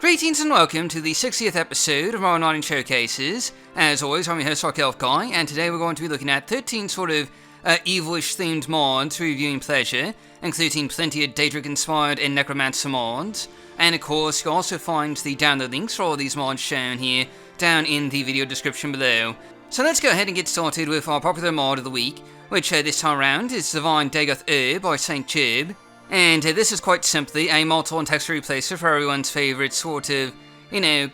Greetings and welcome to the 60th episode of Morrowind Showcases. As always, I'm your host, Dark Elf Guy, and today we're going to be looking at 13 sort of evilish themed mods for reviewing pleasure, including plenty of Daedra inspired and Necromancer mods. And of course, you'll also find the download links for all these mods shown here down in the video description below. So let's go ahead and get started with our popular mod of the week, which this time around is Divine Dagoth by St. Jiub. And this is quite simply a multiple and texture replacer for everyone's favourite sort of,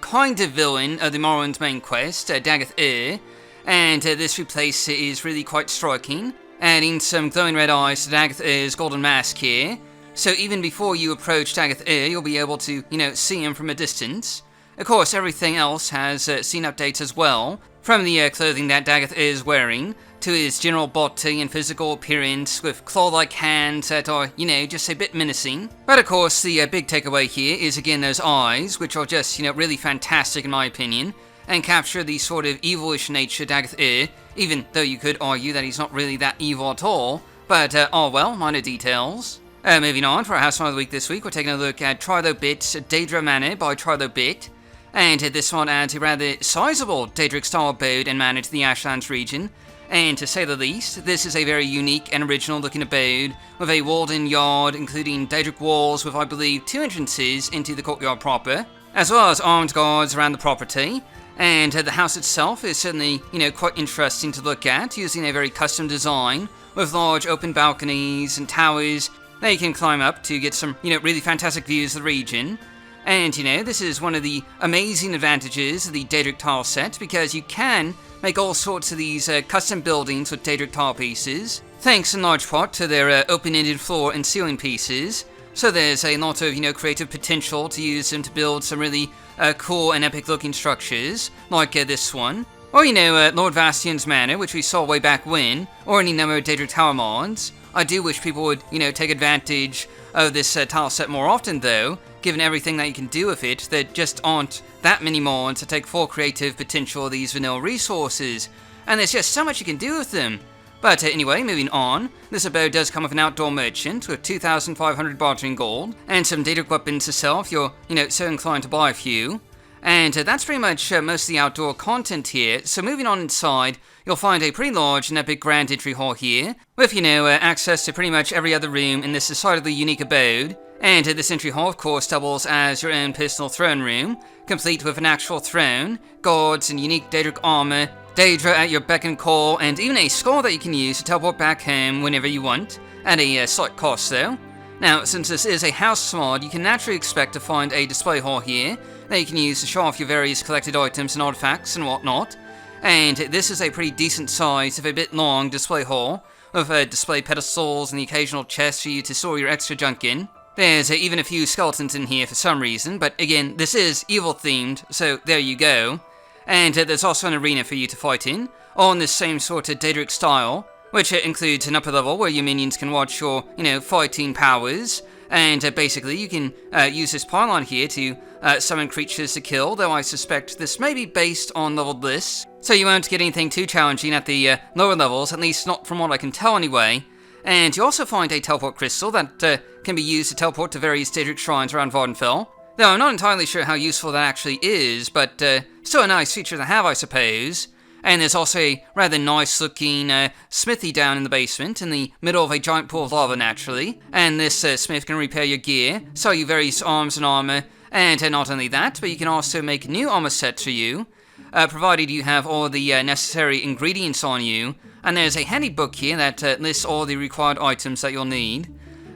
kind of villain of the Morrowind main quest, Dagoth. And this replacer is really quite striking, adding some glowing red eyes to Dagoth's golden mask here. So even before you approach Dagoth, you'll be able to, see him from a distance. Of course, everything else has scene updates as well, from the clothing that Dagoth is wearing, to his general body and physical appearance with claw-like hands that are, just a bit menacing. But of course, the big takeaway here is again those eyes, which are just, really fantastic in my opinion, and capture the sort of evilish nature of Dagoth, even though you could argue that he's not really that evil at all. But, minor details. Moving on, for our House Mod of the Week this week, we're taking a look at Trylobit's Daedra Manor by Trylobit. And this one adds a rather sizable Daedric-style abode and manor to the Ashlands region. And to say the least, this is a very unique and original looking abode, with a walled-in yard including Daedric walls with, I believe, 2 entrances into the courtyard proper, as well as armed guards around the property. And the house itself is certainly, quite interesting to look at, using a very custom design, with large open balconies and towers that you can climb up to get some, really fantastic views of the region. And, this is one of the amazing advantages of the Daedric tile set, because you can make all sorts of these custom buildings with Daedric tile pieces, thanks in large part to their open-ended floor and ceiling pieces. So there's a lot of, creative potential to use them to build some really cool and epic-looking structures, like this one. Or, Lord Vastian's Manor, which we saw way back when, or any number of Daedric tower mods. I do wish people would, take advantage of this tile set more often, though, given everything that you can do with it. There just aren't that many mods to take full creative potential of these vanilla resources, and there's just so much you can do with them. But anyway, moving on, this abode does come with an outdoor merchant with 2,500 bartering gold, and some Daedric weapons to sell if you're, so inclined to buy a few. And that's pretty much most of the outdoor content here. So moving on inside, you'll find a pretty large and epic grand entry hall here, with, access to pretty much every other room in this decidedly unique abode. And this entry hall, of course, doubles as your own personal throne room, complete with an actual throne, guards and unique Daedric armor, Daedra at your beck and call, and even a skull that you can use to teleport back home whenever you want, at a slight cost though. Now, since this is a house mod, you can naturally expect to find a display hall here that you can use to show off your various collected items and artifacts and whatnot. And this is a pretty decent size, if a bit long, display hall, with display pedestals and the occasional chest for you to store your extra junk in. There's even a few skeletons in here for some reason, but again, this is evil themed, so there you go. And there's also an arena for you to fight in, all in this same sort of Daedric style, which includes an upper level where your minions can watch your, fighting powers, and basically you can use this pylon here to summon creatures to kill, though I suspect this may be based on leveled lists, so you won't get anything too challenging at the lower levels, at least not from what I can tell anyway. And you also find a teleport crystal that can be used to teleport to various Daedric shrines around Vvardenfell, though I'm not entirely sure how useful that actually is, but still a nice feature to have, I suppose. And there's also a rather nice-looking smithy down in the basement, in the middle of a giant pool of lava, naturally. And this smith can repair your gear, sell you various arms and armor, and not only that, but you can also make new armor sets for you, provided you have all the necessary ingredients on you. And there's a handy book here that lists all the required items that you'll need.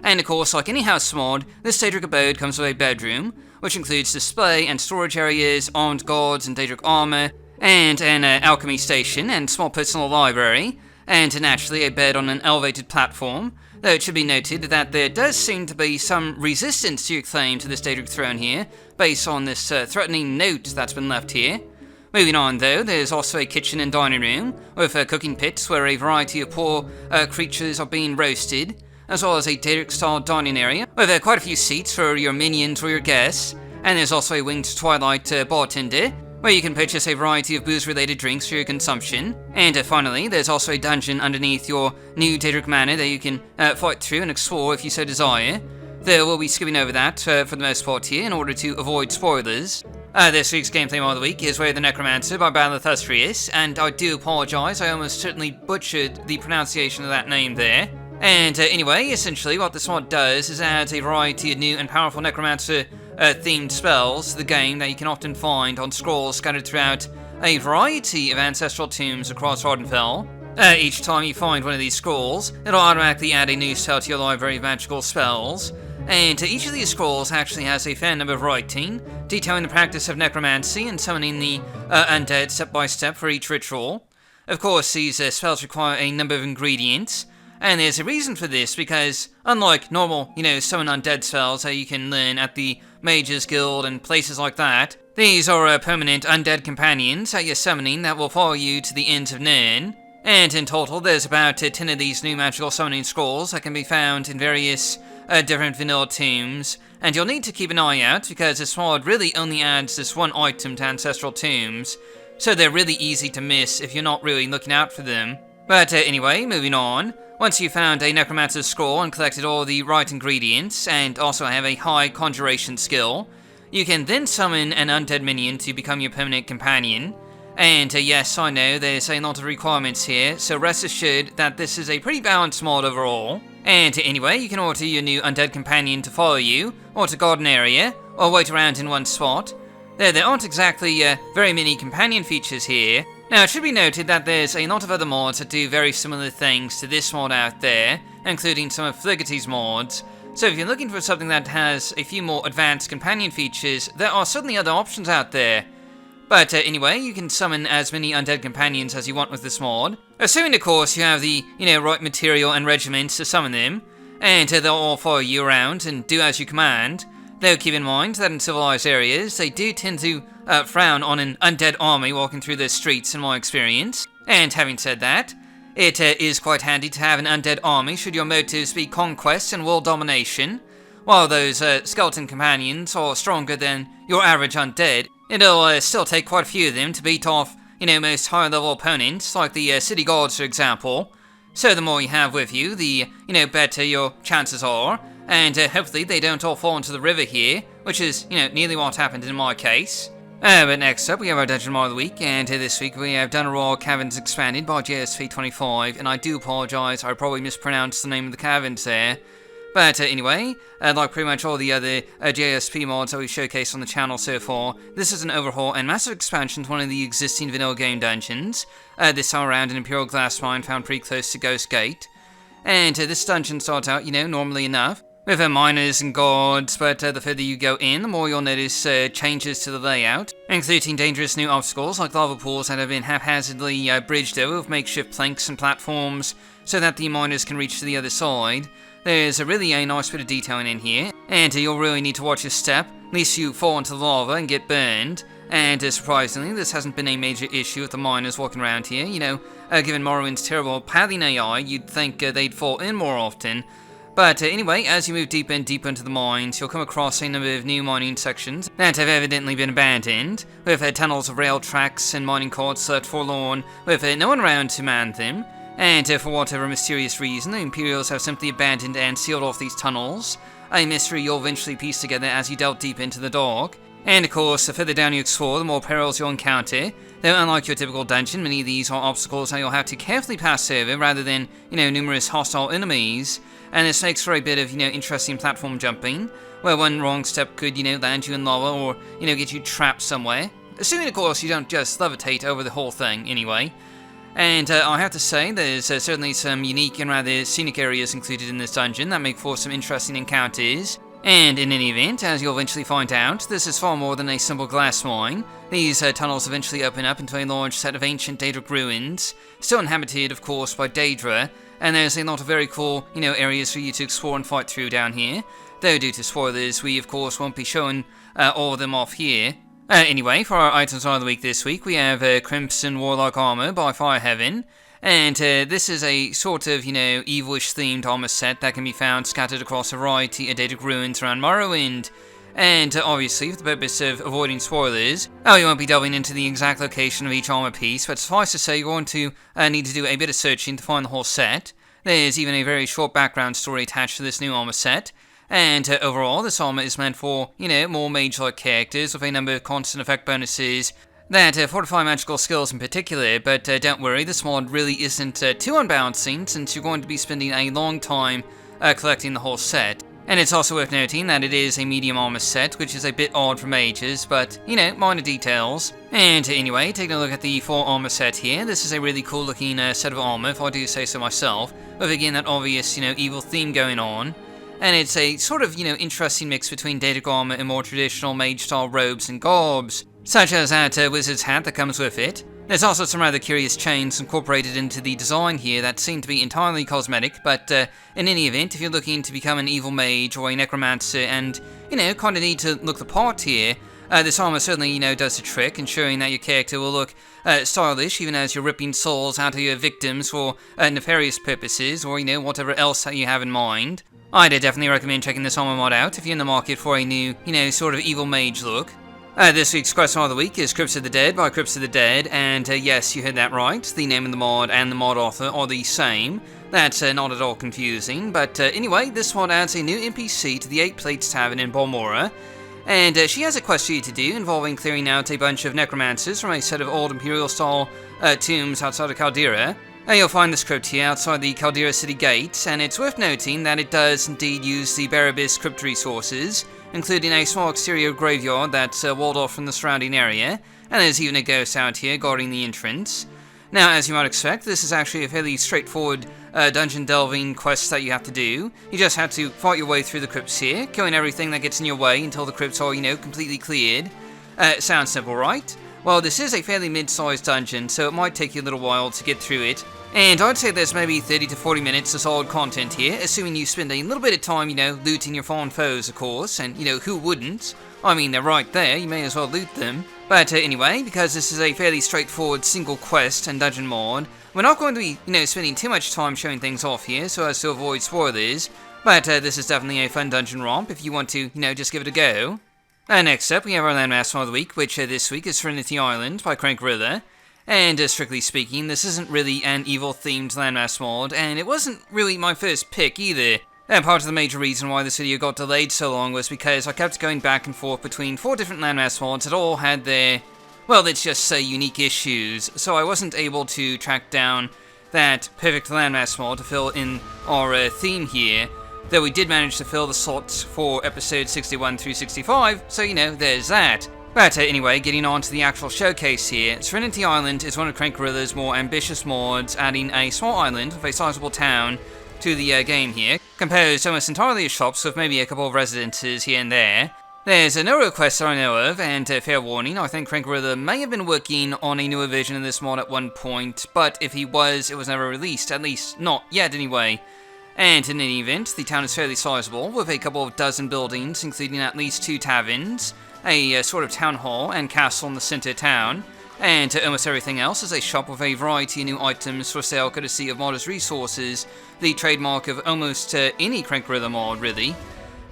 And of course, like any house mod, this Daedric abode comes with a bedroom, which includes display and storage areas, armed guards and Daedric armor, and an alchemy station and small personal library, and naturally a bed on an elevated platform, though it should be noted that there does seem to be some resistance to your claim to this Daedric throne here, based on this threatening note that's been left here. Moving on though, there's also a kitchen and dining room, with cooking pits where a variety of poor creatures are being roasted, as well as a Daedric-style dining area, with quite a few seats for your minions or your guests, and there's also a winged twilight bartender, where you can purchase a variety of booze-related drinks for your consumption. And finally, there's also a dungeon underneath your new Daedric Manor that you can fight through and explore if you so desire. though we'll be skipping over that for the most part here in order to avoid spoilers. This week's gameplay mod of the week is Way of the Necromancer by Balathustrius, and I do apologise, I almost certainly butchered the pronunciation of that name there. And anyway, essentially what this mod does is adds a variety of new and powerful Necromancer themed spells to the game that you can often find on scrolls scattered throughout a variety of ancestral tombs across Ardenfell. Each time you find one of these scrolls, it'll automatically add a new spell to your library of magical spells. And each of these scrolls actually has a fair number of writing, detailing the practice of necromancy and summoning the undead step by step for each ritual. Of course, these spells require a number of ingredients, and there's a reason for this because, unlike normal, summon undead spells that you can learn at the Mages Guild and places like that, these are permanent undead companions that you're summoning that will follow you to the ends of Nirn. And in total, there's about 10 of these new magical summoning scrolls that can be found in various different vanilla tombs, and you'll need to keep an eye out because this mod really only adds this one item to ancestral tombs, so they're really easy to miss if you're not really looking out for them. But anyway, moving on. Once you've found a Necromancer's scroll and collected all the right ingredients, and also have a high conjuration skill, you can then summon an undead minion to become your permanent companion. And yes, I know there's a lot of requirements here, so rest assured that this is a pretty balanced mod overall. And anyway, you can order your new undead companion to follow you, or to guard an area, or wait around in one spot. There aren't exactly very many companion features here. Now, it should be noted that there's a lot of other mods that do very similar things to this mod out there, including some of NPCs mods. So if you're looking for something that has a few more advanced companion features, there are certainly other options out there. But anyway, you can summon as many undead companions as you want with this mod, assuming of course you have the, right material and regiments to summon them, and they'll all follow you around and do as you command. Though keep in mind that in civilized areas, they do tend to frown on an undead army walking through the streets in my experience. And having said that, it is quite handy to have an undead army should your motives be conquest and world domination. While those skeleton companions are stronger than your average undead, it'll still take quite a few of them to beat off, most higher level opponents, like the city guards for example. So the more you have with you, the, better your chances are, and hopefully they don't all fall into the river here, which is, nearly what happened in my case. But next up we have our Dungeon Mod of the Week, and this week we have Dunroar Caverns Expanded by JSP25, and I do apologise, I probably mispronounced the name of the caverns there. But anyway, like pretty much all the other JSP mods that we've showcased on the channel so far, this is an overhaul and massive expansion to one of the existing vanilla game dungeons, this time around an Imperial Glass Mine found pretty close to Ghost Gate. And this dungeon starts out, normally enough, with miners and guards, but the further you go in, the more you'll notice changes to the layout, including dangerous new obstacles like lava pools that have been haphazardly bridged over with makeshift planks and platforms, so that the miners can reach to the other side. There's really a nice bit of detailing in here, and you'll really need to watch your step, lest you fall into the lava and get burned. And surprisingly, this hasn't been a major issue with the miners walking around here. Given Morrowind's terrible pathing AI, you'd think they'd fall in more often. But anyway, as you move deeper and deeper into the mines, you'll come across a number of new mining sections that have evidently been abandoned, with tunnels of rail tracks and mining carts left forlorn, with no one around to man them. And for whatever mysterious reason, the Imperials have simply abandoned and sealed off these tunnels, a mystery you'll eventually piece together as you delve deep into the dark. And of course, the further down you explore, the more perils you'll encounter, though unlike your typical dungeon, many of these are obstacles that you'll have to carefully pass over rather than, numerous hostile enemies. And this makes for a bit of, interesting platform jumping, where one wrong step could, land you in lava or, get you trapped somewhere. Assuming, of course, you don't just levitate over the whole thing, anyway. And I have to say, there's certainly some unique and rather scenic areas included in this dungeon that make for some interesting encounters. And in any event, as you'll eventually find out, this is far more than a simple glass mine. These tunnels eventually open up into a large set of ancient Daedric ruins, still inhabited, of course, by Daedra, and there's a lot of very cool, areas for you to explore and fight through down here. Though due to spoilers, we of course won't be showing all of them off here. Anyway, for our items of the week this week, we have Crimson Warlock Armor by Fireheaven, and this is a sort of, evilish themed armor set that can be found scattered across a variety of Daedric ruins around Morrowind. And obviously, for the purpose of avoiding spoilers, you won't be delving into the exact location of each armor piece, but suffice to say you're going to need to do a bit of searching to find the whole set. There's even a very short background story attached to this new armor set, And overall, this armor is meant for, more mage-like characters with a number of constant effect bonuses that fortify magical skills in particular, but don't worry, this mod really isn't too unbalancing since you're going to be spending a long time collecting the whole set. And it's also worth noting that it is a medium armor set, which is a bit odd for mages, but, minor details. And anyway, taking a look at the full armor set here, this is a really cool looking set of armor, if I do say so myself, with again that obvious, evil theme going on. And it's a sort of, interesting mix between Daedric armor and more traditional mage-style robes and garbs, such as that wizard's hat that comes with it. There's also some rather curious chains incorporated into the design here that seem to be entirely cosmetic, but in any event, if you're looking to become an evil mage or a necromancer and, kind of need to look the part here, this armor certainly, does the trick, ensuring that your character will look stylish even as you're ripping souls out of your victims for nefarious purposes or, whatever else that you have in mind. I'd definitely recommend checking this armor mod out if you're in the market for a new, sort of evil mage look. This week's question of the week is Crypts of the Dead by Crypts of the Dead, and yes, you heard that right, the name of the mod and the mod author are the same. That's not at all confusing, but anyway, this mod adds a new NPC to the 8 Plates Tavern in Balmora, and she has a quest for you to do involving clearing out a bunch of necromancers from a set of old Imperial-style tombs outside of Caldera. You'll find this crypt here outside the Caldera city gates, and it's worth noting that it does indeed use the Barabbas crypt resources, including a small exterior graveyard that's walled off from the surrounding area, and there's even a ghost out here guarding the entrance. Now, as you might expect, this is actually a fairly straightforward dungeon delving quest that you have to do. You just have to fight your way through the crypts here, killing everything that gets in your way until the crypts are, completely cleared. Sounds simple, right? Well, this is a fairly mid-sized dungeon, so it might take you a little while to get through it. And I'd say there's maybe 30 to 40 minutes of solid content here, assuming you spend a little bit of time, looting your fallen foes, of course, and, who wouldn't? I mean, they're right there, you may as well loot them. But anyway, because this is a fairly straightforward single quest and dungeon mod, we're not going to be, spending too much time showing things off here so as to avoid spoilers, but this is definitely a fun dungeon romp if you want to, just give it a go. Next up, we have our Landmass Mod of the week, which this week is Serenity Island by Crank Gorilla. And strictly speaking, this isn't really an evil-themed Landmass mod, and it wasn't really my first pick either. And part of the major reason why this video got delayed so long was because I kept going back and forth between 4 different Landmass mods that all had their, well, let's just say unique issues, so I wasn't able to track down that perfect Landmass mod to fill in our theme here, though we did manage to fill the slots for episodes 61 through 65, so there's that. But anyway, getting on to the actual showcase here, Serenity Island is one of Crank Gorilla's more ambitious mods, adding a small island with a sizable town to the game here, composed almost entirely of shops with maybe a couple of residences here and there. There's no real quests that I know of, and fair warning, I think Crank Gorilla may have been working on a newer version of this mod at one point, but if he was, it was never released, at least not yet anyway. And in any event, the town is fairly sizable, with a couple of dozen buildings, including at least 2 taverns, a sort of town hall and castle in the center town, and almost everything else is a shop with a variety of new items for sale courtesy of Modders Resources, the trademark of almost any Crank Gorilla mod, really.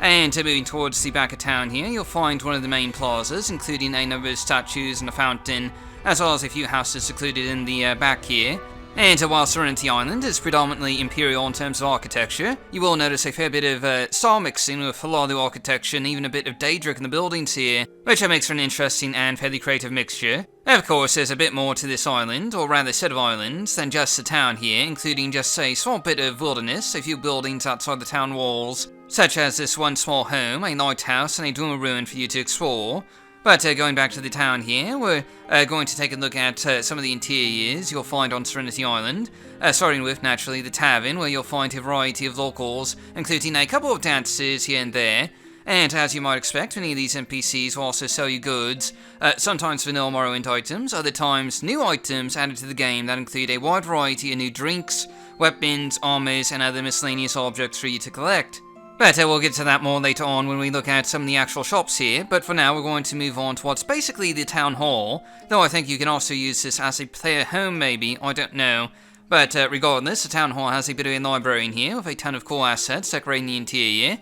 And moving towards the back of town here, you'll find one of the main plazas, including a number of statues and a fountain, as well as a few houses secluded in the back here. And while Serenity Island is predominantly Imperial in terms of architecture, you will notice a fair bit of style mixing with Halalu architecture and even a bit of Daedra in the buildings here, which makes for an interesting and fairly creative mixture. Of course, there's a bit more to this island, or rather set of islands, than just the town here, including just a small bit of wilderness, a few buildings outside the town walls, such as this one small home, a lighthouse, and a Duma ruin for you to explore. But going back to the town here, we're going to take a look at some of the interiors you'll find on Serenity Island, starting with, naturally, the tavern, where you'll find a variety of locals, including a couple of dancers here and there. And as you might expect, many of these NPCs will also sell you goods, sometimes vanilla Morrowind items, other times new items added to the game that include a wide variety of new drinks, weapons, armors, and other miscellaneous objects for you to collect. But we'll get to that more later on when we look at some of the actual shops here, but for now we're going to move on to what's basically the town hall, though I think you can also use this as a player home maybe, I don't know. But regardless, the town hall has a bit of a library in here with a ton of cool assets decorating the interior.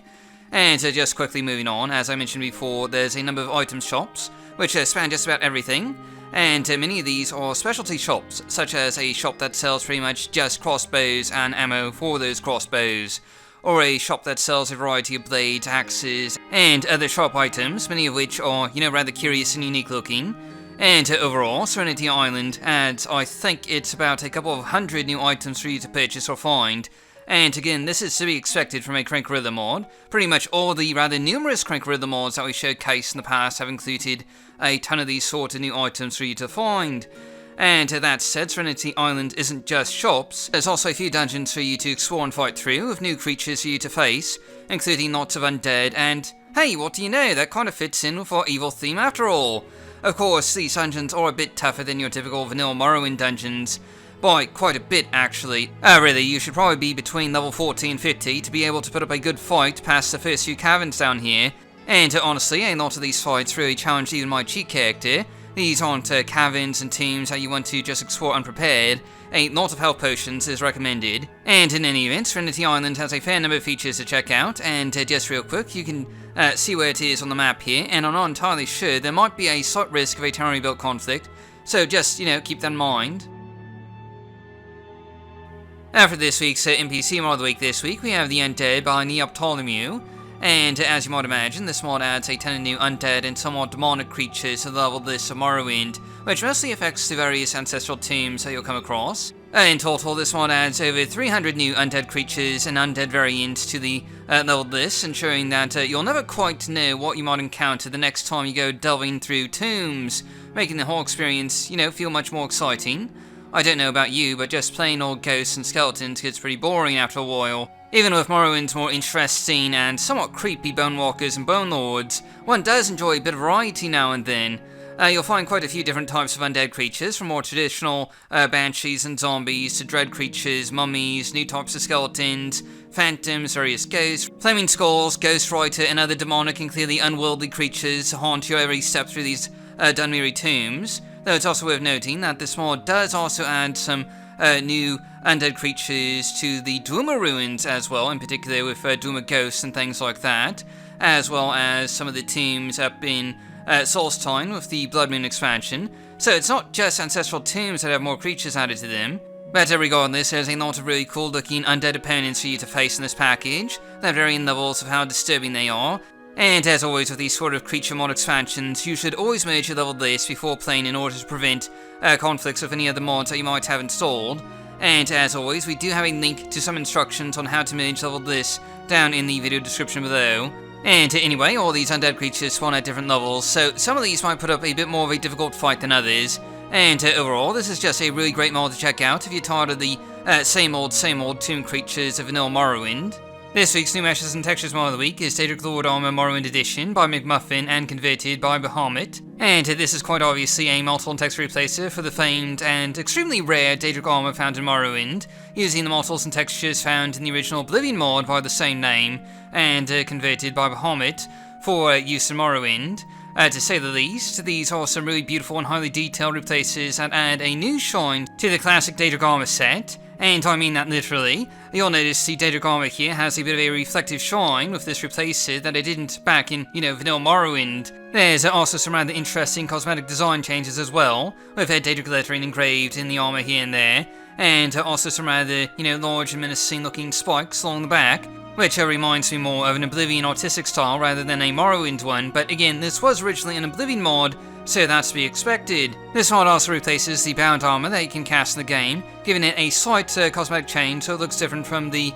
And just quickly moving on, as I mentioned before, there's a number of item shops, which span just about everything, and many of these are specialty shops, such as a shop that sells pretty much just crossbows and ammo for those crossbows, or a shop that sells a variety of blades, axes, and other sharp items, many of which are, rather curious and unique looking. And overall, Serenity Island adds, I think it's about a couple of hundred new items for you to purchase or find. And again, this is to be expected from a Crank Gorilla mod. Pretty much all the rather numerous Crank Gorilla mods that we showcased in the past have included a ton of these sort of new items for you to find. And that said, Serenity Island isn't just shops, there's also a few dungeons for you to explore and fight through, with new creatures for you to face, including lots of undead, and hey, what do you know, that kind of fits in with our evil theme after all. Of course, these dungeons are a bit tougher than your typical vanilla Morrowind dungeons, by quite a bit actually. Really, you should probably be between level 40 and 50 to be able to put up a good fight past the first few caverns down here, and honestly, a lot of these fights really challenged even my cheat character. These aren't caverns and tombs that you want to just explore unprepared. A lot of health potions is recommended. And in any event, Serenity Island has a fair number of features to check out, and just real quick, you can see where it is on the map here, and I'm not entirely sure, there might be a slight risk of a town rebuild conflict, so just, keep that in mind. After this week's NPC Mod of the Week this week, we have the Undead by Ptolemy. And as you might imagine, this mod adds a ton of new undead and somewhat demonic creatures to the level list of Morrowind, which mostly affects the various ancestral tombs that you'll come across. In total, this mod adds over 300 new undead creatures and undead variants to the leveled list, ensuring that you'll never quite know what you might encounter the next time you go delving through tombs, making the whole experience, feel much more exciting. I don't know about you, but just plain old ghosts and skeletons gets pretty boring after a while. Even with Morrowind's more interesting and somewhat creepy Bone Walkers and Bone Lords, one does enjoy a bit of variety now and then. You'll find quite a few different types of undead creatures, from more traditional banshees and zombies to dread creatures, mummies, new types of skeletons, phantoms, various ghosts, flaming skulls, ghost writer, and other demonic and clearly unwieldy creatures haunt you every step through these Dunmeri tombs. Though it's also worth noting that this mod does also add some new undead creatures to the Duma ruins as well, in particular with Duma ghosts and things like that, as well as some of the tombs up in Solstein with the Blood Moon expansion. So it's not just ancestral tombs that have more creatures added to them, but regardless, there's a lot of really cool looking undead opponents for you to face in this package that vary in levels of how disturbing they are. And as always with these sort of creature mod expansions, you should always merge your leveled list before playing in order to prevent conflicts with any other mods that you might have installed. And as always, we do have a link to some instructions on how to manage leveled lists down in the video description below. And anyway, all these undead creatures spawn at different levels, so some of these might put up a bit more of a difficult fight than others. And overall, this is just a really great mod to check out if you're tired of the same old tomb creatures of vanilla Morrowind. This week's new meshes and textures mod of the week is Daedra Lord Armor Morrowind Edition by McMuffin and converted by Bahamut. And this is quite obviously a multiple text replacer for the famed and extremely rare Daedra Armor found in Morrowind, using the models and textures found in the original Oblivion mod by the same name, and converted by Bahamut for use in Morrowind. To say the least, these are some really beautiful and highly detailed replacers that add a new shine to the classic Daedra Armor set. And I mean that literally. You'll notice the Daedra Armor here has a bit of a reflective shine with this replacer that it didn't back in, vanilla Morrowind. There's also some rather interesting cosmetic design changes as well, with Daedra glittering engraved in the armor here and there, and also some rather, large and menacing looking spikes along the back, which reminds me more of an Oblivion artistic style rather than a Morrowind one, but again, this was originally an Oblivion mod, so that's to be expected. This mod also replaces the bound armor that you can cast in the game, giving it a slight cosmetic change so it looks different from the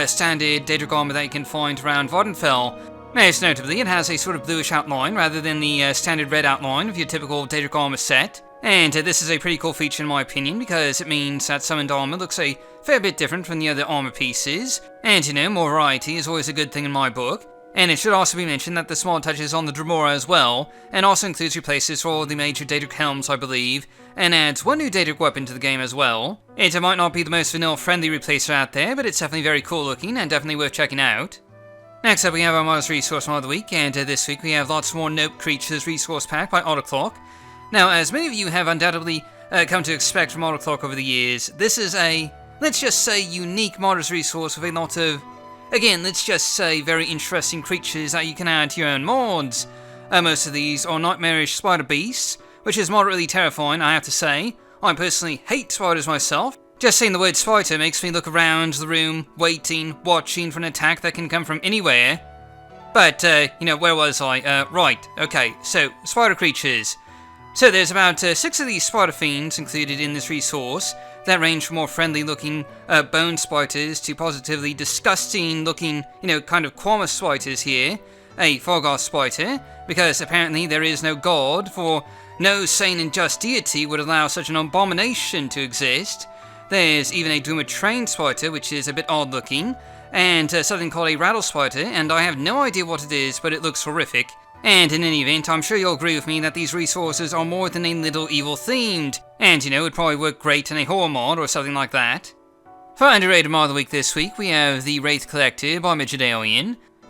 standard Daedra armor that you can find around Vardenfell. Most notably, it has a sort of bluish outline rather than the standard red outline of your typical Daedra armor set. And this is a pretty cool feature in my opinion, because it means that summoned armor looks a fair bit different from the other armor pieces, and more variety is always a good thing in my book. And it should also be mentioned that this mod touches on the Dremora as well, and also includes replaces for all the major Daedric helms, I believe, and adds one new Daedric weapon to the game as well. It might not be the most vanilla-friendly replacer out there, but it's definitely very cool looking and definitely worth checking out. Next up we have our Mars Resource mod of the week, and this week we have lots more Nope Creatures Resource Pack by Autoclock. Now, as many of you have undoubtedly come to expect from Autoclock over the years, this is a, let's just say, unique Mars Resource with a lot of, again, let's just say, very interesting creatures that you can add to your own mods. Most of these are nightmarish spider beasts, which is moderately terrifying, I have to say. I personally hate spiders myself, Just saying the word spider makes me look around the room, waiting, watching for an attack that can come from anywhere. But, where was I? Right, okay, so, spider creatures. So there's about 6 of these spider fiends included in this resource that range from more friendly-looking bone spiders to positively disgusting-looking, kind of quama spiders here. A Fargoth spider, because apparently there is no god, for no sane and just deity would allow such an abomination to exist. There's even a Duma train spider, which is a bit odd-looking, and something called a rattle spider, and I have no idea what it is, but it looks horrific. And in any event, I'm sure you'll agree with me that these resources are more than a little evil themed, and it would probably work great in a horror mod or something like that. For underrated mod of the week this week, we have the Wraith Collector by Midget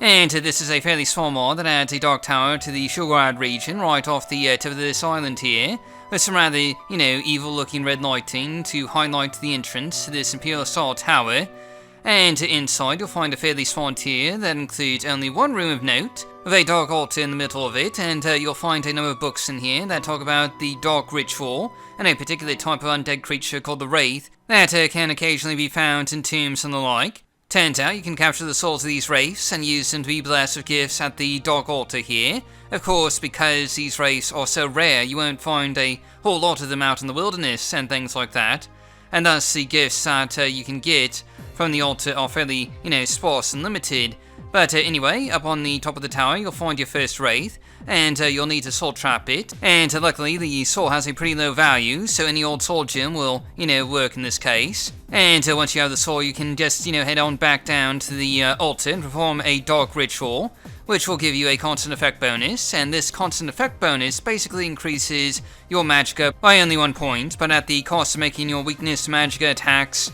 and this is a fairly small mod that adds a dark tower to the Shulgrad region right off the tip of this island here, with some rather, evil looking red lighting to highlight the entrance to this Imperial style tower. And inside you'll find a fairly small interior that includes only one room of note, with a dark altar in the middle of it, and you'll find a number of books in here that talk about the dark ritual, and a particular type of undead creature called the Wraith, that can occasionally be found in tombs and the like. Turns out you can capture the souls of these wraiths and use them to be blessed with gifts at the dark altar here. Of course, because these wraiths are so rare, you won't find a whole lot of them out in the wilderness and things like that, and thus the gifts that you can get from the altar are fairly, sparse and limited. But anyway, up on the top of the tower you'll find your first wraith, and you'll need to soul trap it, and luckily the soul has a pretty low value, so any old soul gem will, work in this case. And once you have the soul, you can just, head on back down to the altar and perform a dark ritual, which will give you a constant effect bonus, and this constant effect bonus basically increases your magicka by only 1 point, but at the cost of making your weakness to magicka attacks,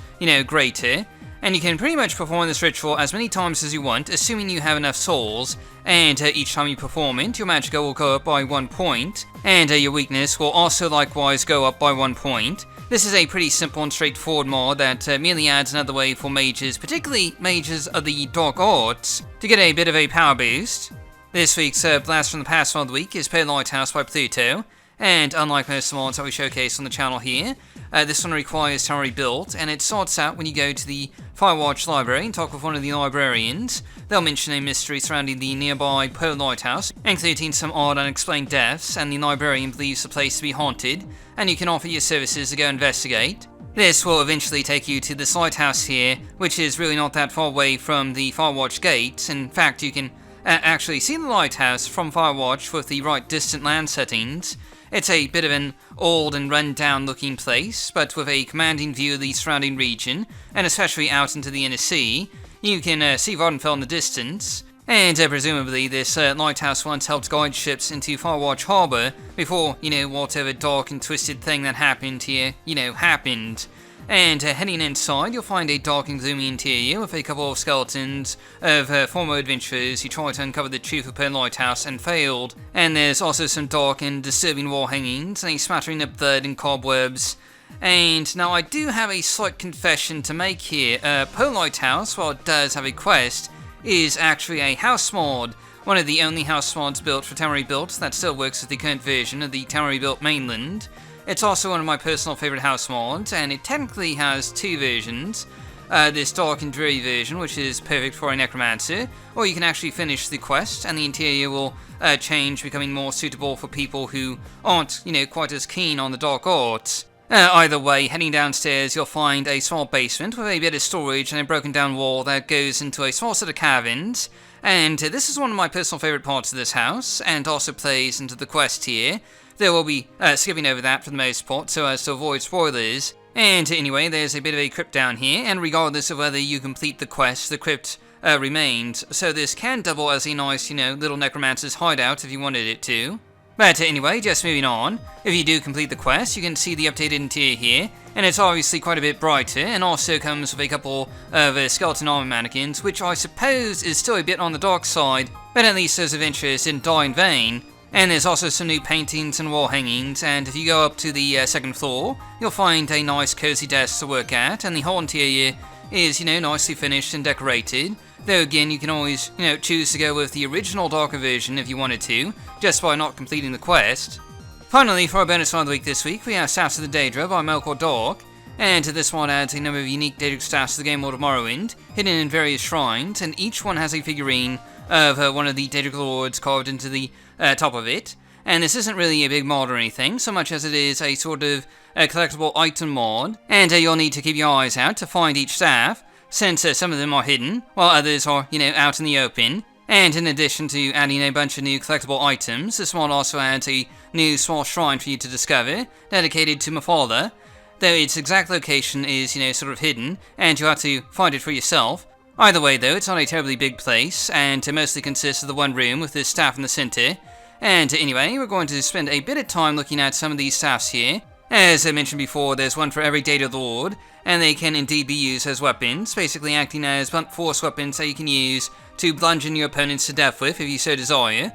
greater. And you can pretty much perform this ritual as many times as you want, assuming you have enough souls, and each time you perform it, your magicka will go up by 1 point, and your weakness will also likewise go up by 1 point. This is a pretty simple and straightforward mod that merely adds another way for mages, particularly mages of the dark arts, to get a bit of a power boost. This week's Blast from the Past mod of the week is Per Lighthouse by Pluto, and unlike most of the mods that we showcase on the channel here, this one requires tower rebuilt, and it starts out when you go to the Firewatch library and talk with one of the librarians. They'll mention a mystery surrounding the nearby Per Lighthouse, including some odd unexplained deaths, and the librarian believes the place to be haunted, and you can offer your services to go investigate. This will eventually take you to this lighthouse here, which is really not that far away from the Firewatch gates. In fact, you can actually see the lighthouse from Firewatch with the right distant land settings. It's a bit of an old and run-down looking place, but with a commanding view of the surrounding region, and especially out into the inner sea. You can see Vardenfell in the distance, and presumably this lighthouse once helped guide ships into Firewatch Harbour before, whatever dark and twisted thing that happened here, happened. And heading inside, you'll find a dark and gloomy interior with a couple of skeletons of former adventurers who tried to uncover the truth of Per Lighthouse and failed. And there's also some dark and disturbing wall hangings and a smattering of blood and cobwebs. And now I do have a slight confession to make here. Per Lighthouse, while it does have a quest, is actually a house mod. One of the only house mods built for Tower Rebuilt that still works with the current version of the Tower Rebuilt mainland. It's also one of my personal favourite house mods, and it technically has 2 versions. This dark and dreary version, which is perfect for a Necromancer, or you can actually finish the quest and the interior will change, becoming more suitable for people who aren't, quite as keen on the dark arts. Either way, heading downstairs you'll find a small basement with a bit of storage and a broken down wall that goes into a small set of caverns. And this is one of my personal favourite parts of this house, and also plays into the quest here. There will be skipping over that for the most part, so as to avoid spoilers. And anyway, there's a bit of a crypt down here, and regardless of whether you complete the quest, the crypt remains. So this can double as a nice, little Necromancer's hideout if you wanted it to. But anyway, just moving on, if you do complete the quest, you can see the updated interior here, and it's obviously quite a bit brighter, and also comes with a couple of skeleton armor mannequins, which I suppose is still a bit on the dark side, but at least those adventurers didn't die in vain. And there's also some new paintings and wall hangings, and if you go up to the 2nd floor, you'll find a nice cozy desk to work at, and the whole interior is, nicely finished and decorated. Though again, you can always, choose to go with the original darker version if you wanted to, just by not completing the quest. Finally, for our bonus mod of the week this week, we have Stats of the Daedra by Melkor Dark. And this mod adds a number of unique Daedric staffs to the game world of Morrowind, hidden in various shrines, and each one has a figurine of one of the Daedric lords carved into the top of it. And this isn't really a big mod or anything, so much as it is a sort of collectible item mod, and you'll need to keep your eyes out to find each staff, since some of them are hidden, while others are, out in the open. And in addition to adding a bunch of new collectible items, this mod also adds a new small shrine for you to discover, dedicated to Mafalda, though its exact location is, sort of hidden, and you'll have to find it for yourself. Either way though, it's not a terribly big place, and it mostly consists of the one room with this staff in the center. And anyway, we're going to spend a bit of time looking at some of these staffs here. As I mentioned before, there's one for every Daedra Lord, and they can indeed be used as weapons, basically acting as blunt force weapons that you can use to bludgeon your opponents to death with if you so desire.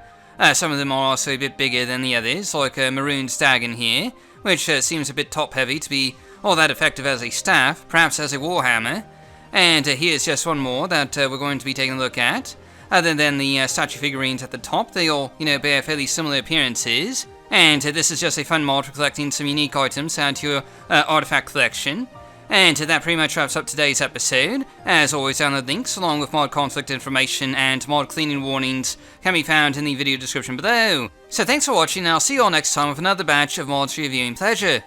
Some of them are also a bit bigger than the others, like Maroon's Dagon here, which seems a bit top-heavy to be all that effective as a staff, perhaps as a warhammer. And here's just one more that we're going to be taking a look at. Other than the statue figurines at the top, they all, bear fairly similar appearances. And this is just a fun mod for collecting some unique items to add to your artifact collection. And that pretty much wraps up today's episode. As always, download links along with mod conflict information and mod cleaning warnings can be found in the video description below. So thanks for watching, and I'll see you all next time with another batch of mods for your viewing pleasure.